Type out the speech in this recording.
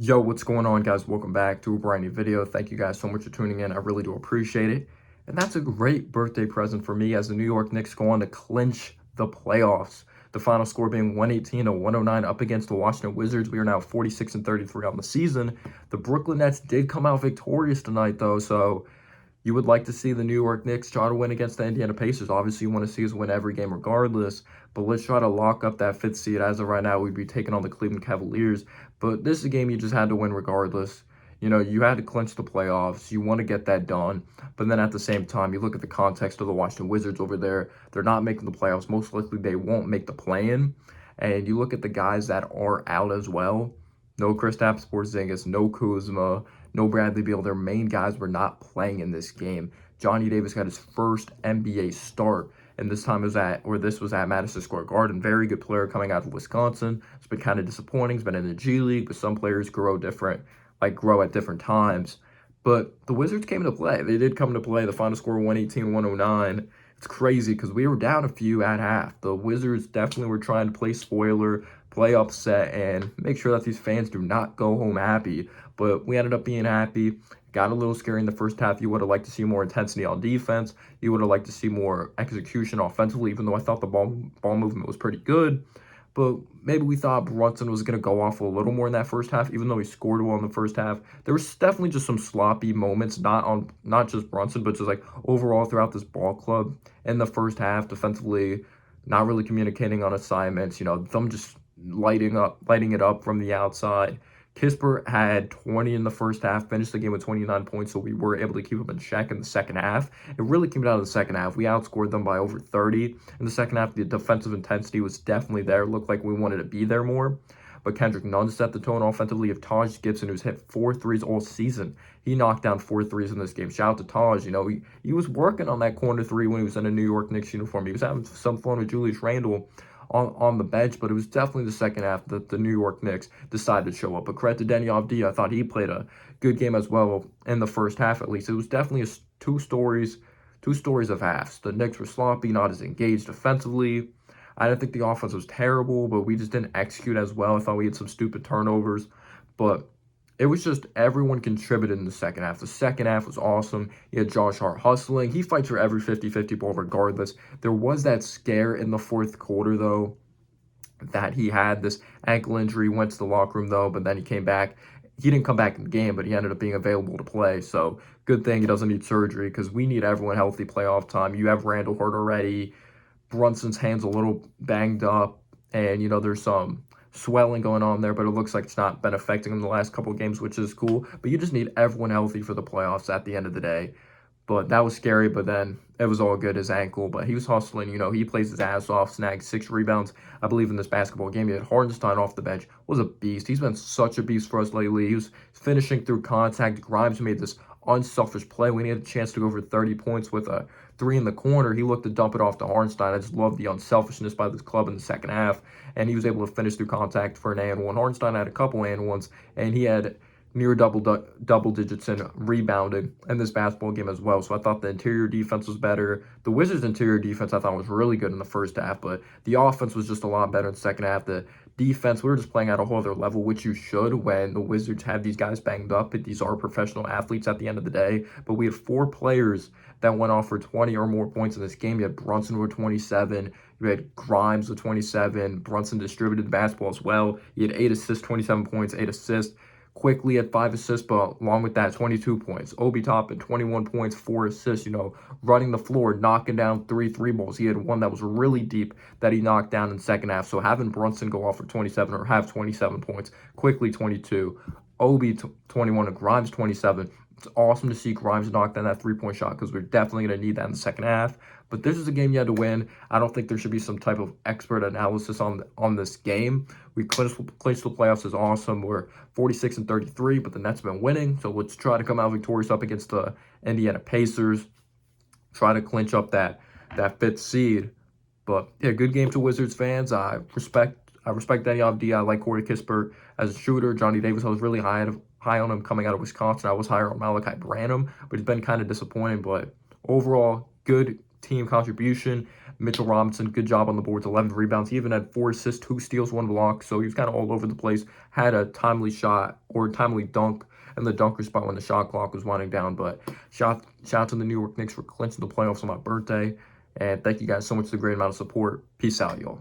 Yo, what's going on, guys? Welcome back to a brand new video. Thank you guys so much for tuning in. I really do appreciate it. And that's a great birthday present for me as the New York Knicks go on to clinch the playoffs. The final score being 118 to 109 up against the Washington Wizards. We are now 46 and 33 on the season. The Brooklyn Nets did come out victorious tonight, though, so you would like to see the New York Knicks try to win against the Indiana Pacers. Obviously, you want to see us win every game regardless, but let's try to lock up that fifth seed. As of right now, we'd be taking on the Cleveland Cavaliers, but this is a game you just had to win regardless. You know, you had to clinch the playoffs. You want to get that done. But then at the same time, you look at the context of the Washington Wizards over there. They're not making the playoffs. Most likely, they won't make the play-in. And you look at the guys that are out as well. No Kristaps Porzingis, no Kuzma, no Bradley Beal. Their main guys were not playing in this game. Johnny Davis got his first NBA start, and this was at Madison Square Garden. Very good player coming out of Wisconsin. It's been kind of disappointing. He's been in the G League, but some players grow at different times. But the Wizards came into play. They did come into play. The final score 118-109. It's crazy because we were down a few at half. The Wizards definitely were trying to play spoiler, play upset, and make sure that these fans do not go home happy. But we ended up being happy. Got a little scary in the first half. You would have liked to see more intensity on defense. You would have liked to see more execution offensively, even though I thought the ball movement was pretty good. But maybe we thought Brunson was going to go off a little more in that first half, even though he scored well in the first half. There was definitely just some sloppy moments, not just Brunson, but just like overall throughout this ball club in the first half, defensively, not really communicating on assignments. You know, them just lighting it up from the outside. Kispert had 20 in the first half, finished the game with 29 points, so we were able to keep him in check in the second half. It really came down to the second half. We outscored them by over 30. In the second half, the defensive intensity was definitely there. It looked like we wanted to be there more. But Kendrick Nunn set the tone offensively of Taj Gibson, who's hit 4 threes all season. He knocked down 4 threes in this game. Shout out to Taj. You know, he was working on that corner three when he was in a New York Knicks uniform. He was having some fun with Julius Randle on the bench, but it was definitely the second half that the New York Knicks decided to show up. But credit to Denny Avdija, I thought he played a good game as well in the first half at least. It was definitely two stories of halves. The Knicks were sloppy, not as engaged defensively. I didn't think the offense was terrible, but we just didn't execute as well. I thought we had some stupid turnovers, but it was just everyone contributed in the second half. The second half was awesome. You had Josh Hart hustling. He fights for every 50-50 ball regardless. There was that scare in the fourth quarter, though, that he had this ankle injury, went to the locker room, though, but then he came back. He didn't come back in the game, but he ended up being available to play. So good thing he doesn't need surgery because we need everyone healthy playoff time. You have Randall hurt already. Brunson's hand's a little banged up, and there's some swelling going on there, but it looks like it's not been affecting him the last couple of games, which is cool. But you just need everyone healthy for the playoffs at the end of the day. But that was scary, but then it was all good, his ankle. But he was hustling, he plays his ass off, snagged 6 rebounds, I believe, in this basketball game. He had Hardenstein off the bench, was a beast. He's been such a beast for us lately. He was finishing through contact. Grimes made this unselfish play when he had a chance to go for 30 points with a three in the corner. He looked to dump it off to Hardenstein. I just love the unselfishness by this club in the second half, and he was able to finish through contact for an and one. Hardenstein had a couple and ones, and he had near double digits in rebounding in this basketball game as well. So I thought the interior defense was better. The Wizards' interior defense I thought was really good in the first half, but the offense was just a lot better in the second half. The defense, we were just playing at a whole other level, which you should when the Wizards have these guys banged up. But these are professional athletes at the end of the day. But we had 4 players that went off for 20 or more points in this game. You had Brunson with 27. You had Grimes with 27. Brunson distributed the basketball as well. He had 8 assists, 27 points, 8 assists. Quickly had 5 assists, but along with that, 22 points. Obi Toppin, 21 points, 4 assists, running the floor, knocking down 3 balls. He had one that was really deep that he knocked down in the second half. So having Brunson go off for 27 or have 27 points, quickly 22, Obi 21, and Grimes 27. It's awesome to see Grimes knock down that 3-point shot because we're definitely going to need that in the second half. But this is a game you had to win. I don't think there should be some type of expert analysis on this game. We clinched the playoffs is awesome. We're 46 and 33, but the Nets have been winning. So let's try to come out victorious up against the Indiana Pacers. Try to clinch up that fifth seed. But yeah, good game to Wizards fans. I respect Danny Avdija. I like Corey Kispert as a shooter. Johnny Davis, I was really high on him coming out of Wisconsin. I was higher on Malachi Branham, but he's been kind of disappointing. But overall, good team contribution. Mitchell Robinson, good job on the boards, 11 rebounds. He even had 4 assists, 2 steals, 1 block. So he was kind of all over the place. Had a timely shot or timely dunk in the dunker spot when the shot clock was winding down. But shout out to the New York Knicks for clinching the playoffs on my birthday. And thank you guys so much for the great amount of support. Peace out, y'all.